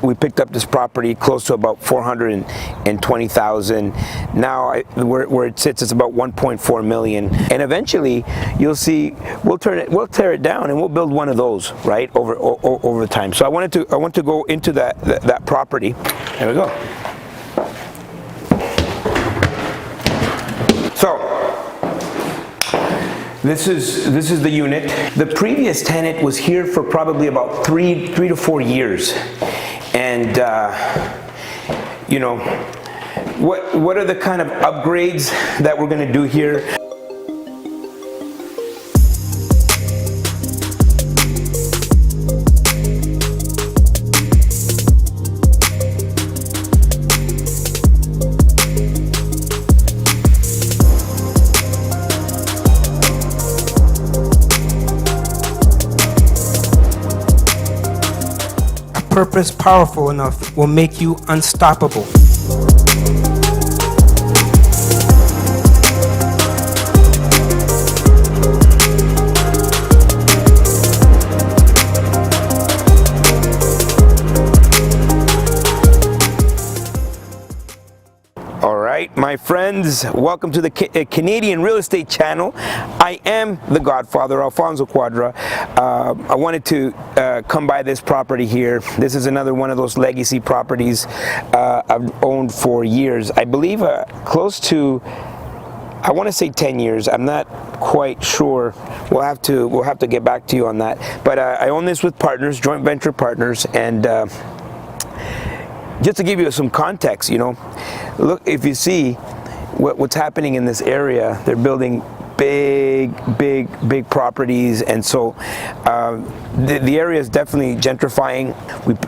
we picked up this property close to about 420,000. Now where it sits, it's about 1.4 million. And eventually, you'll see we'll tear it down and we'll build one of those, right, over time. So I want to go into that property. There we go. So this is the unit. The previous tenant was here for probably about three to 4 years, and you know, what are the kind of upgrades that we're going to do here? Purpose powerful enough will make you unstoppable. My friends, welcome to the Canadian Real Estate Channel. I am the Godfather, Alfonso Quadra. I wanted to come by this property here. This is another one of those legacy properties I've owned for years. I believe close to, I want to say 10 years. I'm not quite sure. We'll have to get back to you on that. But I own this with partners, joint venture partners, and just to give you some context, you know, look, if you see what's happening in this area, they're building big properties, and so the area is definitely gentrifying.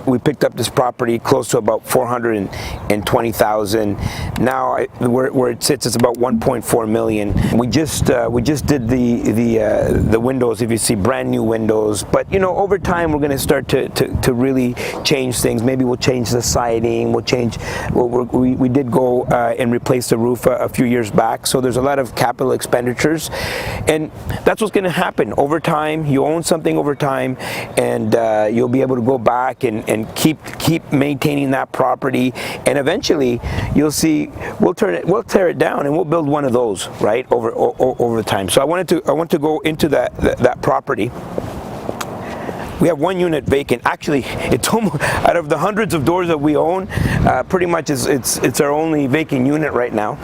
We picked up this property close to about 420,000. Now where it sits, it's about 1.4 million. We just did the windows. If you see, brand new windows. But you know, over time we're going to start to really change things. Maybe we'll change the siding. We'll change. We did go and replace the roof a few years back. So there's a lot of capital expenditures. And that's what's going to happen over time. You own something over time, and you'll be able to go back and keep maintaining that property. And eventually, you'll see we'll tear it down and we'll build one of those, right, over time. So I want to go into that property. We have one unit vacant. Actually, it's almost, out of the hundreds of doors that we own, pretty much it's our only vacant unit right now.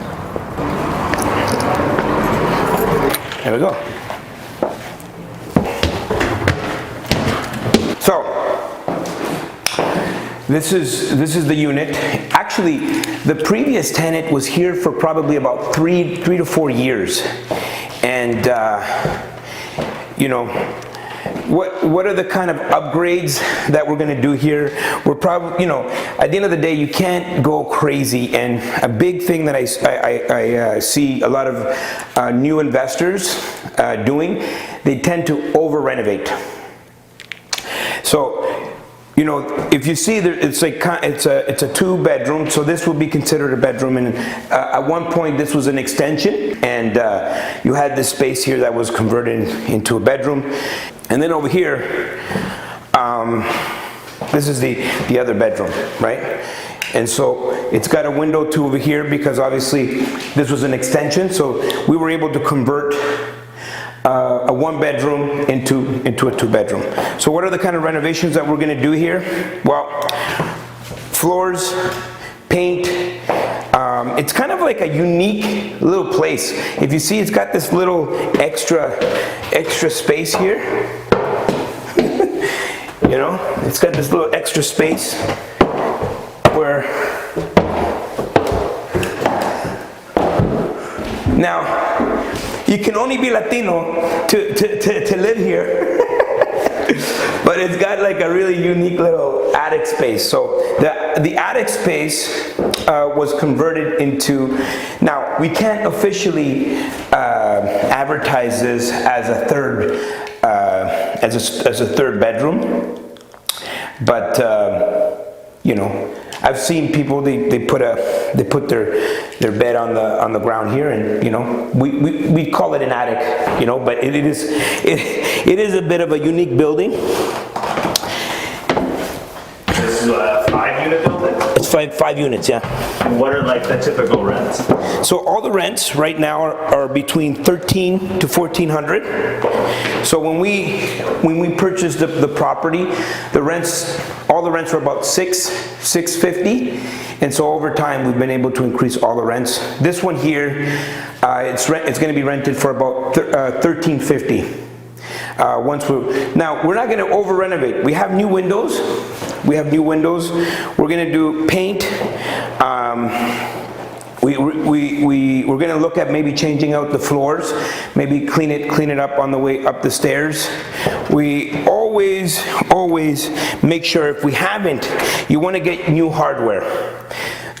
There we go. So this is the unit. Actually, the previous tenant was here for probably about three to 4 years, and you know, what are the kind of upgrades that we're going to do here? We're probably, you know, at the end of the day, you can't go crazy. And a big thing that I see a lot of new investors doing, they tend to over renovate. So, you know, if you see there, it's a 2-bedroom, so this will be considered a bedroom. And at one point, this was an extension, and you had this space here that was converted into a bedroom. And then over here, this is the other bedroom, right? And so it's got a window too over here, because obviously this was an extension. So we were able to convert a 1-bedroom into a 2-bedroom. So what are the kind of renovations that we're going to do here? Well, floors, paint. It's kind of like a unique little place. If you see, it's got this little extra space here. You know, it's got this little extra space where now you can only be Latino to live here. But it's got like a really unique little attic space. So the attic space was converted into, now we can't officially advertise this as a third bedroom, but you know, I've seen people, they put their bed on the ground here, and you know, we call it an attic, you know, but it is a bit of a unique building. This is what five units, yeah. What are like the typical rents? So all the rents right now are between 13 to 1400. So when we purchased the property, all the rents were about 650, and so over time we've been able to increase all the rents. This one here, it's going to be rented for about 1350. Now we're not going to over renovate. We have new windows. We're going to do paint. We're going to look at maybe changing out the floors, maybe clean it up on the way up the stairs. We always make sure, if we haven't, you want to get new hardware.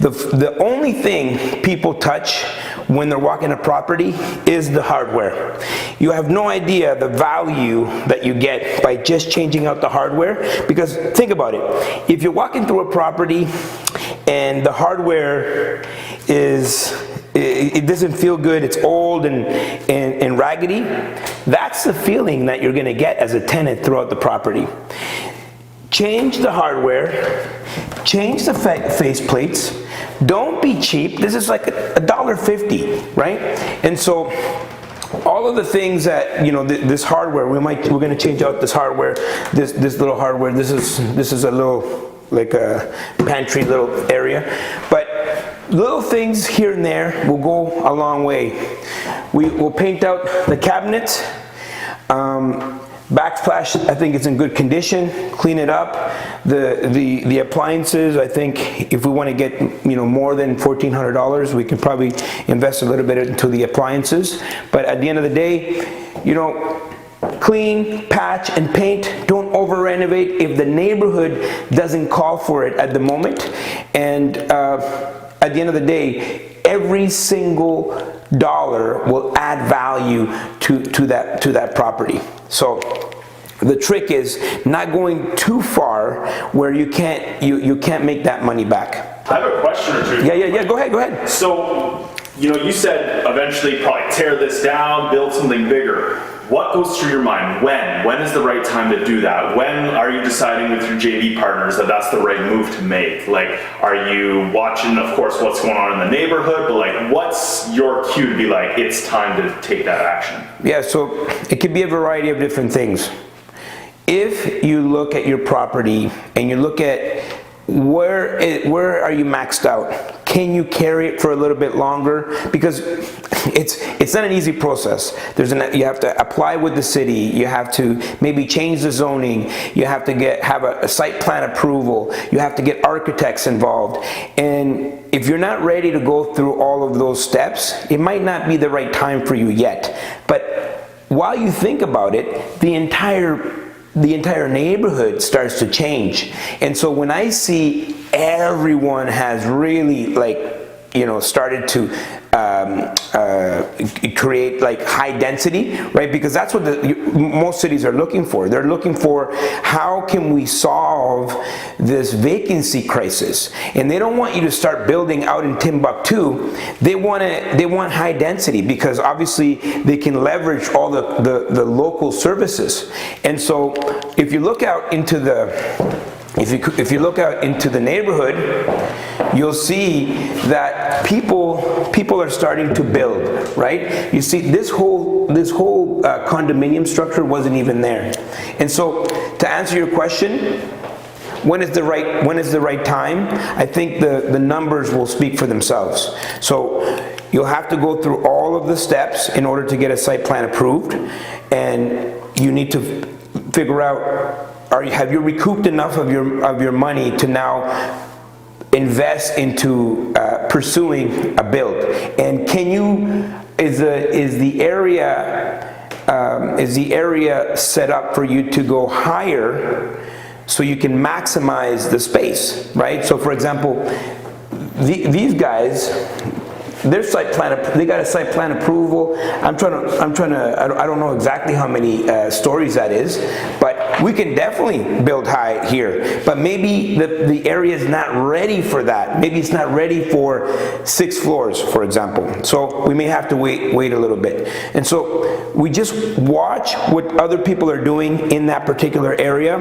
The only thing people touch when they're walking a property is the hardware. You have no idea the value that you get by just changing out the hardware, because think about it. If you're walking through a property and the hardware it doesn't feel good, it's old and raggedy, that's the feeling that you're gonna get as a tenant throughout the property. Change the hardware, change the face plates. Don't be cheap. This is like $1.50, right? And so all of the things that, you know, this hardware, we're going to change out this hardware, this little hardware. This is a little, like a pantry little area, but little things here and there will go a long way. We will paint out the cabinets. Backsplash, I think it's in good condition. Clean it up. The appliances, I think if we want to get, you know, more than $1,400, we can probably invest a little bit into the appliances. But at the end of the day, you know, clean, patch, and paint. Don't over renovate if the neighborhood doesn't call for it at the moment. And at the end of the day, every single dollar will add value to that property. So the trick is not going too far where you can't make that money back. I have a question or two. Yeah. Go ahead. So, you know, you said eventually probably tear this down, build something bigger. What goes through your mind? When is the right time to do that? When are you deciding with your JV partners that that's the right move to make? Like, are you watching, of course, what's going on in the neighborhood, but like, what's your cue to be like, it's time to take that action? Yeah, so it could be a variety of different things. If you look at your property and you look at where are you maxed out? Can you carry it for a little bit longer? Because it's not an easy process. You have to apply with the city. You have to maybe change the zoning. You have to have a site plan approval. You have to get architects involved. And if you're not ready to go through all of those steps, it might not be the right time for you yet. But while you think about it, the entire neighborhood starts to change. And so when I see everyone has really, like, you know, started to create like high density, right? Because that's what most cities are looking for. They're looking for, how can we solve this vacancy crisis? And they don't want you to start building out in Timbuktu. They want high density, because obviously they can leverage all the local services. And so if you look out into if you look out into the neighborhood, you'll see that people are starting to build, right? You see, this whole condominium structure wasn't even there. And so, to answer your question, when is the right time? I think the numbers will speak for themselves. So you'll have to go through all of the steps in order to get a site plan approved, and you need to figure out, have you recouped enough of your money to now invest into pursuing a build? And is the area set up for you to go higher so you can maximize the space, right? So for example, these guys, their site plan, they got a site plan approval. I don't know exactly how many stories that is, but we can definitely build high here. But maybe the area is not ready for that. Maybe it's not ready for 6 floors, for example. So we may have to wait a little bit. And so we just watch what other people are doing in that particular area.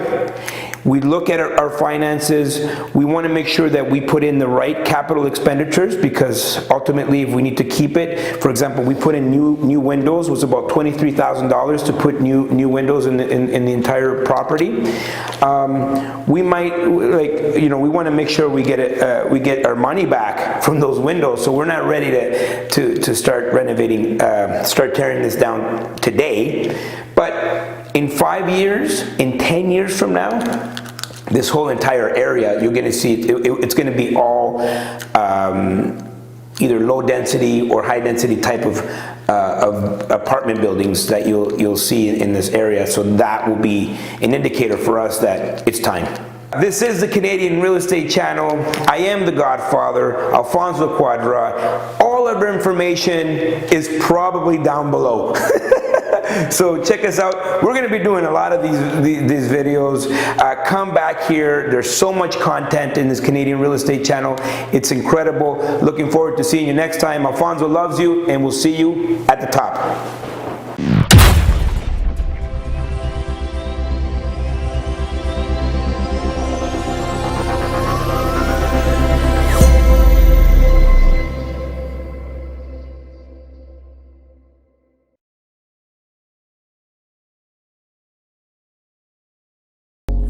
We look at our finances. We want to make sure that we put in the right capital expenditures, because ultimately if we need to keep it, for example, we put in new windows. It was about $23,000 to put new windows in the entire property. We might, like, you know, we want to make sure we get our money back from those windows, so we're not ready to start renovating, start tearing this down today. But in 5 years, in 10 years from now, this whole entire area, you're going to see it's going to be all either low density or high density type of apartment buildings that you'll see in this area. So that will be an indicator for us that it's time. This is the Canadian Real Estate Channel. I am the Godfather, Alfonso Quadra. All of our information is probably down below. So check us out. We're going to be doing a lot of these videos. Come back here. There's so much content in this Canadian Real Estate Channel. It's incredible. Looking forward to seeing you next time. Alfonso loves you, and we'll see you at the top.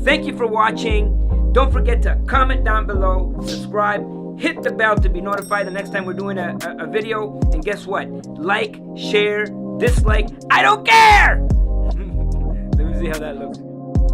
Thank you for watching. Don't forget to comment down below, subscribe, hit the bell to be notified the next time we're doing a video. And guess what? Like, share, dislike, I don't care! Let me see how that looks.